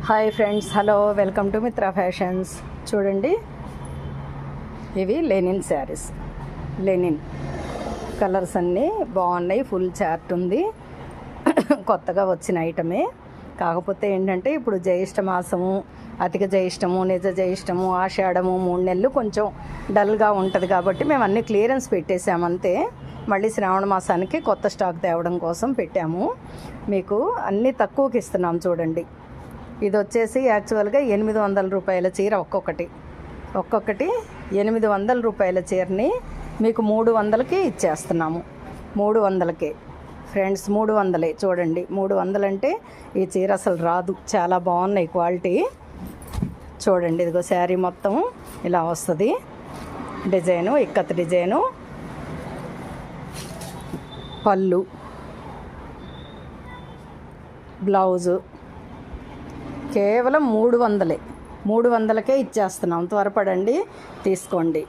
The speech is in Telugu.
Hi friends, hello, welcome to Mitra fashions. చూడండి, ఇవి లెనిన్ శారీస్. లెనిన్ కలర్స్ అన్నీ బాగున్నాయి. ఫుల్ చార్ట్ ఉంది. కొత్తగా వచ్చిన ఐటమే. కాకపోతే ఏంటంటే ఇప్పుడు జ్యేష్ఠ మాసము, అధిక జ్యేష్ఠము, నిజ జ్యేష్ఠము, ఆషాఢము 3 నెలలు కొంచెం డల్గా ఉంటుంది కాబట్టి మేము అన్నీ క్లియరెన్స్ పెట్టేసాము అంతే. మళ్ళీ శ్రావణ మాసానికి కొత్త స్టాక్ తేవడం కోసం పెట్టాము. మీకు అన్నీ తక్కువకి ఇస్తున్నాం. చూడండి, ఇది వచ్చేసి యాక్చువల్గా 800 రూపాయల చీర. ఒక్కొక్కటి 800 రూపాయల చీరని మీకు 300కి ఇచ్చేస్తున్నాము. 300కే ఫ్రెండ్స్, 300. చూడండి, 300 అంటే ఈ చీర అసలు రాదు. చాలా బాగున్నాయి క్వాలిటీ. చూడండి, ఇదిగో శారీ మొత్తం ఇలా వస్తుంది. డిజైను ఇక్కత్ డిజైను, పళ్ళు, బ్లౌజు కేవలం 300కే ఇచ్చేస్తున్నాం. త్వరపడండి, తీసుకోండి.